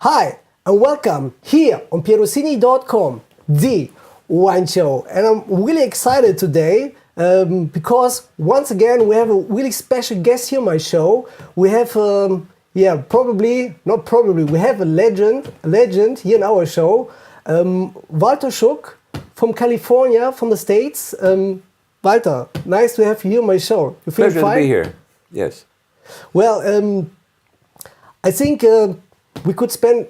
Hi, and welcome here on pierosini.com, the wine show. And I'm really excited today because once again we have a really special guest here on my show. We have, we have a legend here in our show, Walter Schug from California, from the States. Walter, nice to have you here on my show. You feel Pleasure fine? to be here, yes. Well, I think we could spend,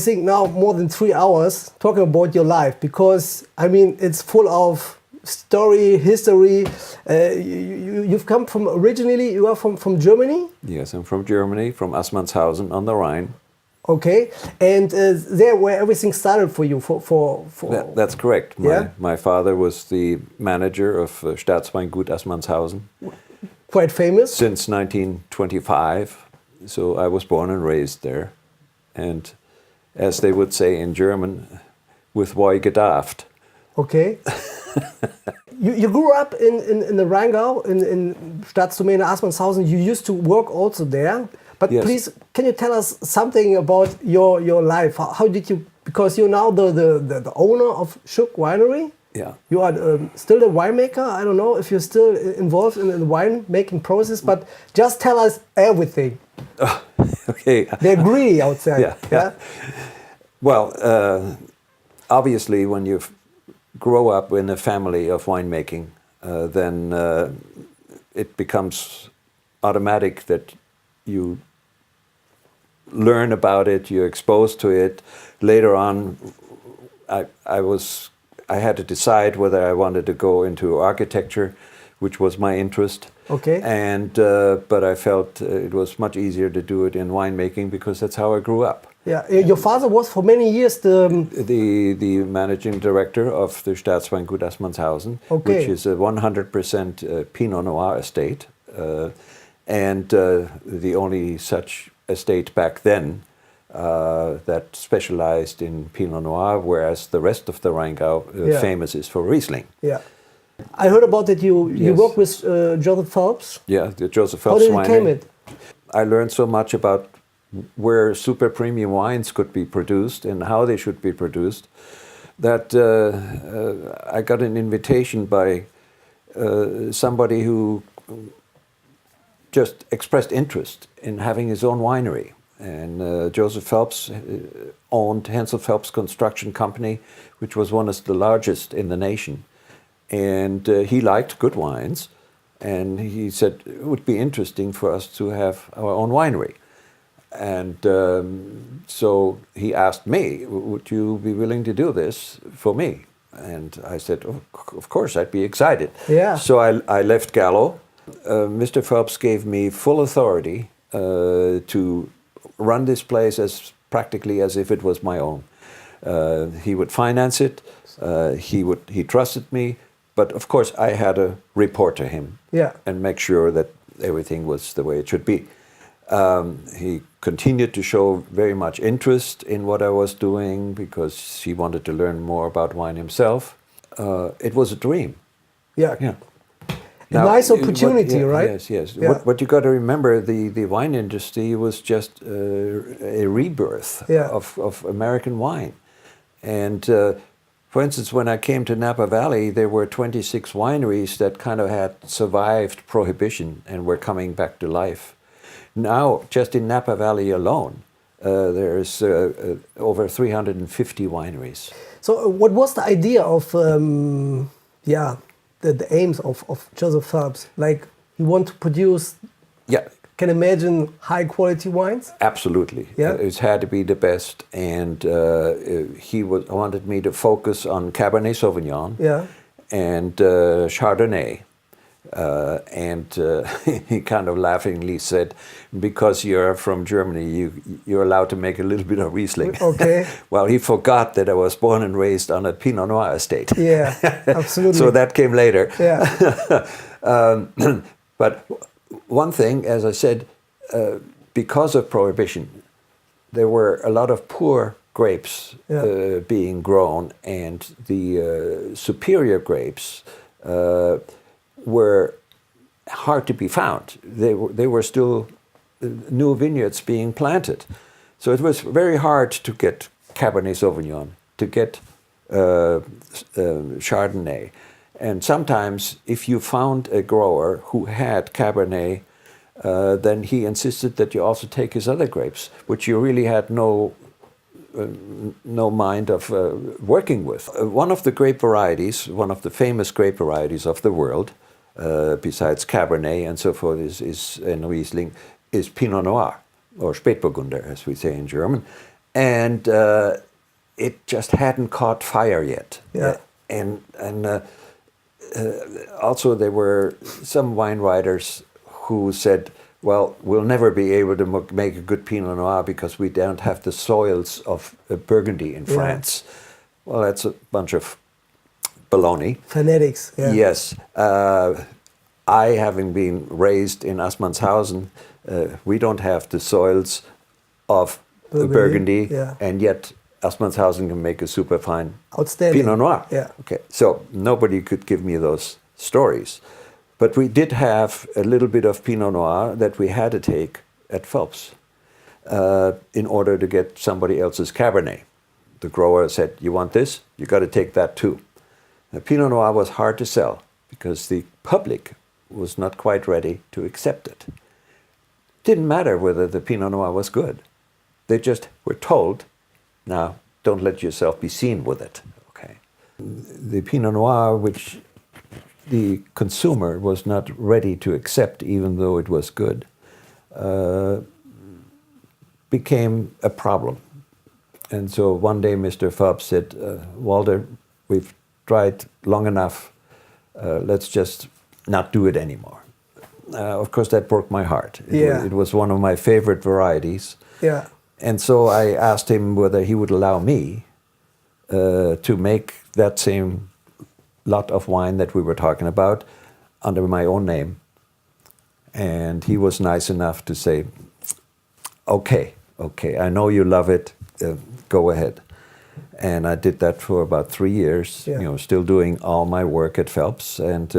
now more than 3 hours talking about your life because, I mean, it's full of story, history. You've come from, originally, you are from Germany? Yes, I'm from Germany, from Assmannshausen on the Rhine. Okay, and there where everything started for you, That's correct. Yeah? My father was the manager of Staatsweingut Assmannshausen. Quite famous? Since 1925, so I was born and raised there. And as they would say in German, with Woi gedaft. Okay. you grew up in the Rheingau, in Staatsdomäne Assmannshausen. You used to work also there. But yes. Please, can you tell us something about your life? How did you, because you're now the owner of Schug Winery. Yeah. You are still the winemaker. I don't know if you're still involved in the wine-making process, but just tell us everything. Oh, okay. They're greedy outside. Yeah. Well, obviously, when you grow up in a family of winemaking, then it becomes automatic that you learn about it, you're exposed to it. Later on, I had to decide whether I wanted to go into architecture, which was my interest. Okay. And but I felt it was much easier to do it in winemaking because that's how I grew up. Yeah, your father was for many years the managing director of the Staatsweingut Assmannshausen, okay. which is a 100% Pinot Noir estate, and the only such estate back then that specialized in Pinot Noir, whereas the rest of the Rheingau famous is for Riesling. Yeah. I heard about that you Yes. work with Joseph Phelps. Yeah, the Joseph Phelps Winery. How did it came it? I learned so much about where super premium wines could be produced and how they should be produced that I got an invitation by somebody who just expressed interest in having his own winery. And Joseph Phelps owned Hensel Phelps Construction Company, which was one of the largest in the nation. And he liked good wines, and he said it would be interesting for us to have our own winery. And so he asked me, would you be willing to do this for me? And I said, oh, of course, I'd be excited. Yeah. So I left Gallo. Mr. Phelps gave me full authority to run this place as practically as if it was my own. He would finance it. He trusted me. But of course, I had to report to him and make sure that everything was the way it should be. He continued to show very much interest in what I was doing because he wanted to learn more about wine himself. It was a dream. Yeah. Now, a nice opportunity, right? Yes. Yeah. What you got to remember, the wine industry was just a rebirth of American wine. And for instance, when I came to Napa Valley, there were 26 wineries that kind of had survived prohibition and were coming back to life. Now, just in Napa Valley alone, there's over 350 wineries. So what was the idea of, the aims of Joseph Phelps? Like, he wanted to produce, can imagine, high quality wines? Absolutely. Yeah. It had to be the best. And he wanted me to focus on Cabernet Sauvignon and Chardonnay. He kind of laughingly said, because you're from Germany, you're allowed to make a little bit of Riesling. Okay. Well, he forgot that I was born and raised on a Pinot Noir estate. Yeah, absolutely. So that came later. Yeah. But one thing, as I said, because of prohibition, there were a lot of poor grapes being grown, and the superior grapes were hard to be found. They were still new vineyards being planted. So it was very hard to get Cabernet Sauvignon, to get Chardonnay. And sometimes if you found a grower who had Cabernet, then he insisted that you also take his other grapes, which you really had no mind of working with. One of the grape varieties, one of the famous grape varieties of the world, besides Cabernet and so forth, is Riesling, is Pinot Noir, or Spätburgunder, as we say in German. And it just hadn't caught fire yet. Yeah. And also there were some wine writers who said, well, we'll never be able to make a good Pinot Noir because we don't have the soils of Burgundy in France. Well, that's a bunch of baloney. Phonetics, yeah. Yes. I, having been raised in Assmannshausen, we don't have the soils of Burgundy, and yet Assmannshausen can make a super fine Pinot Noir. Yeah. Okay, so nobody could give me those stories. But we did have a little bit of Pinot Noir that we had to take at Phelps in order to get somebody else's Cabernet. The grower said, you want this? You got to take that too. Now, Pinot Noir was hard to sell because the public was not quite ready to accept it. Didn't matter whether the Pinot Noir was good. They just were told, now don't let yourself be seen with it. Okay. The Pinot Noir, which the consumer was not ready to accept, even though it was good, became a problem. And so one day Mr. Phelps said, Walter, we've tried long enough, let's just not do it anymore. Of course, that broke my heart. It was one of my favorite varieties. Yeah. And so I asked him whether he would allow me to make that same lot of wine that we were talking about under my own name. And he was nice enough to say, okay, I know you love it, go ahead. And I did that for about 3 years, still doing all my work at Phelps, and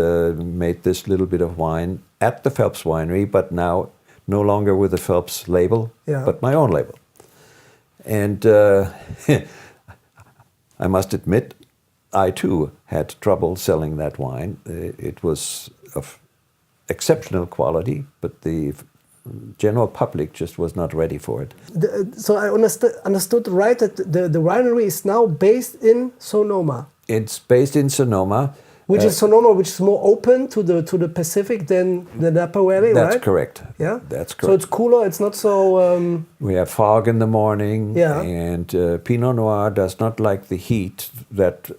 made this little bit of wine at the Phelps Winery, but now no longer with the Phelps label, but my own label. And I must admit, I too had trouble selling that wine. It was of exceptional quality, but the general public just was not ready for it. So I understood right that the winery is now based in Sonoma. It's based in Sonoma. Which is Sonoma, which is more open to the Pacific than the Napa Valley, right? That's correct. Yeah, that's correct. So it's cooler. It's not so. We have fog in the morning, and Pinot Noir does not like the heat that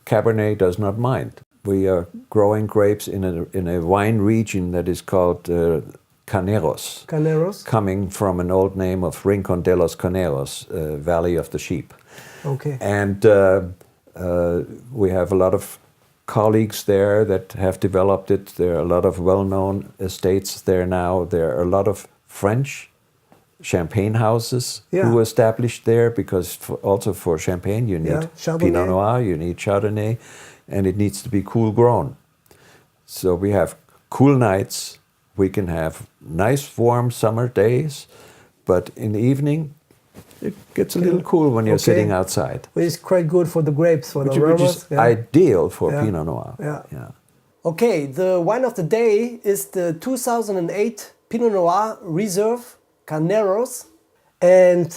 Cabernet does not mind. We are growing grapes in a wine region that is called Carneros. Carneros, coming from an old name of Rincon de los Carneros, Valley of the Sheep. Okay. And we have a lot of colleagues there that have developed it. There are a lot of well-known estates there now. There are a lot of French champagne houses who established there, because also for champagne you need Pinot Noir, you need Chardonnay, and it needs to be cool grown. So we have cool nights. We can have nice warm summer days, but in the evening it gets a little cool when you're sitting outside. Which is quite good for the grapes, for the aromas. Which is ideal for Pinot Noir. Yeah. Okay, the wine of the day is the 2008 Pinot Noir Reserve Carneros. And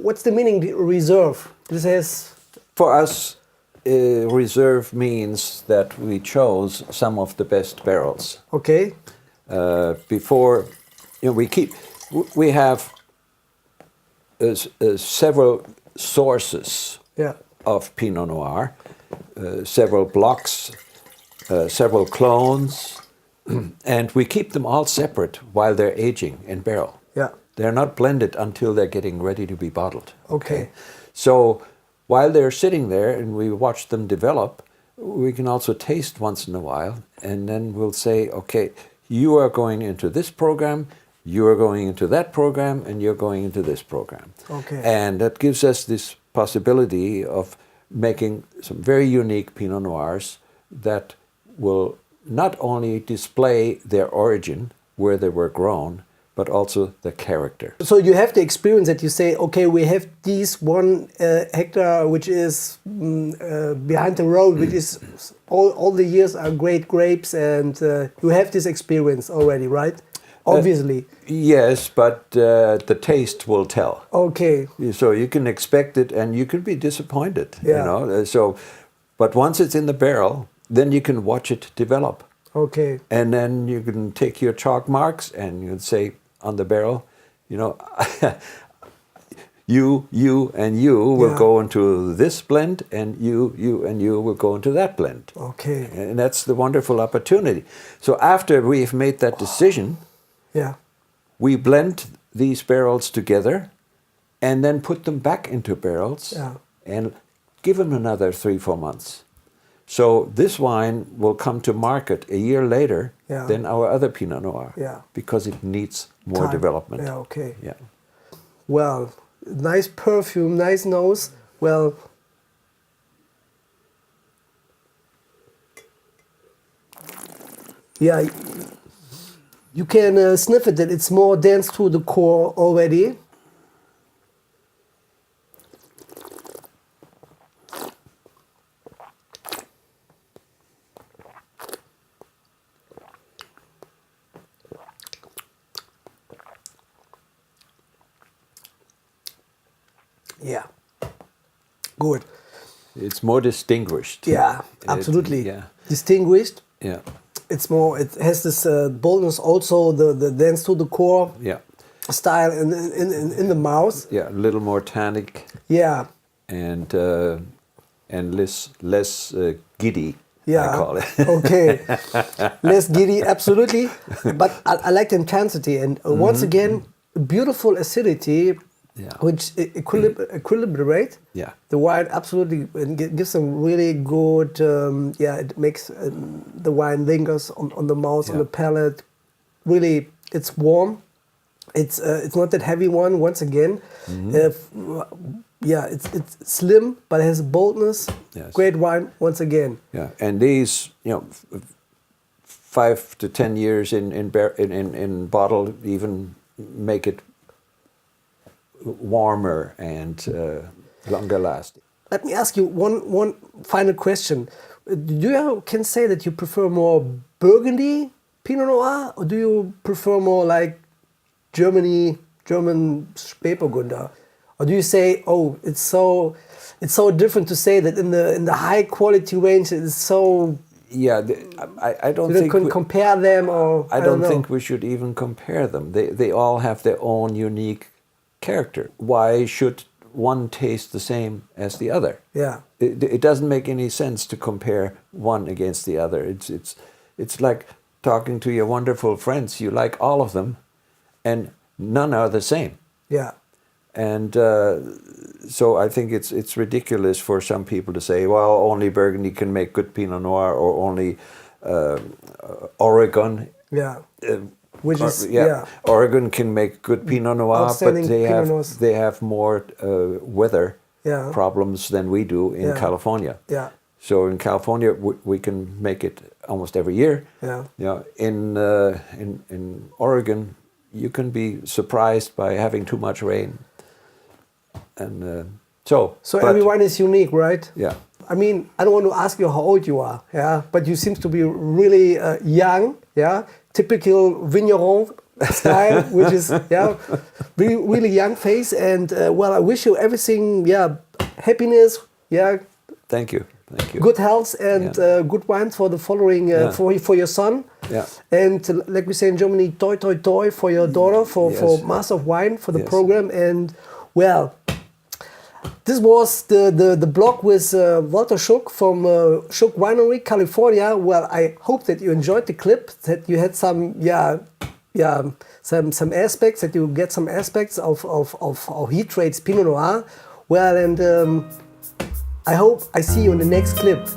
what's the meaning reserve? This is for us. Reserve means that we chose some of the best barrels. Okay. Before, we have several sources of Pinot Noir, several blocks, several clones, and we keep them all separate while they're aging in barrel. Yeah. They're not blended until they're getting ready to be bottled. Okay. So while they're sitting there and we watch them develop, we can also taste once in a while, and then we'll say, okay, you are going into this program, you are going into that program, and you're going into this program. Okay. And that gives us this possibility of making some very unique Pinot Noirs that will not only display their origin, where they were grown, but also the character. So you have the experience that you say, okay, we have this 1 hectare which is behind the road, which is all the years are great grapes, and you have this experience already, right? Obviously. Yes, but the taste will tell. Okay. So you can expect it, and you can be disappointed. Yeah. You know. So, but once it's in the barrel, then you can watch it develop. Okay. And then you can take your chalk marks and you can say on the barrel, you know, you and you will go into this blend, and you and you will go into that blend. Okay. And that's the wonderful opportunity. So after we've made that decision, we blend these barrels together and then put them back into barrels and give them another 3-4 months. So this wine will come to market a year later than our other Pinot Noir because it needs more development. Yeah, okay. Yeah. Well, nice perfume, nice nose. Well, yeah, you can sniff it, that it's more dense to the core already. Yeah, good. It's more distinguished. Yeah, absolutely. Yeah. Distinguished. Yeah. It's more. It has this boldness, also the dense to the core. Yeah. Style in the mouth. Yeah, a little more tannic. Yeah. And less giddy. Yeah. I call it. Okay. Less giddy, absolutely. But I like the intensity, and once again, beautiful acidity. Yeah. Which equilibrate the wine absolutely, and gives them really good. It makes the wine lingers on the mouth, on the palate. Really, it's warm. It's not that heavy one. Once again, it's slim, but it has boldness. Yes. Great wine once again. Yeah, and these 5 to 10 years in bottle even make it warmer and longer lasting. Let me ask you one final question. Do you can say that you prefer more Burgundy Pinot Noir, or do you prefer more like German Spätburgunder, or do you say, oh, it's so different to say that in the high quality range it's so? Yeah, I don't think we compare them, or I don't think we should even compare them. They all have their own unique character. Why should one taste the same as the other? Yeah, it doesn't make any sense to compare one against the other. It's like talking to your wonderful friends. You like all of them, and none are the same. Yeah, and so I think it's ridiculous for some people to say, well, only Burgundy can make good Pinot Noir, or only Oregon. Yeah. Oregon can make good Pinot Noir, but they have more weather problems than we do in California. Yeah. So in California we can make it almost every year. Yeah. In Oregon you can be surprised by having too much rain, and so every wine is unique, right? Yeah. I mean, I don't want to ask you how old you are, but you seem to be really young, typical vigneron style, which is really, really young face, and I wish you everything, happiness, Thank you. Good health and good wine for the following for your son. Yeah. And like we say in Germany, toi toi toi for your daughter, for Master of Wine, for the program. And this was the blog with Walter Schug from Schug Winery, California. Well, I hope that you enjoyed the clip, that you had some some aspects, that you get some aspects of how he trades Pinot Noir. Well, and I hope I see you in the next clip.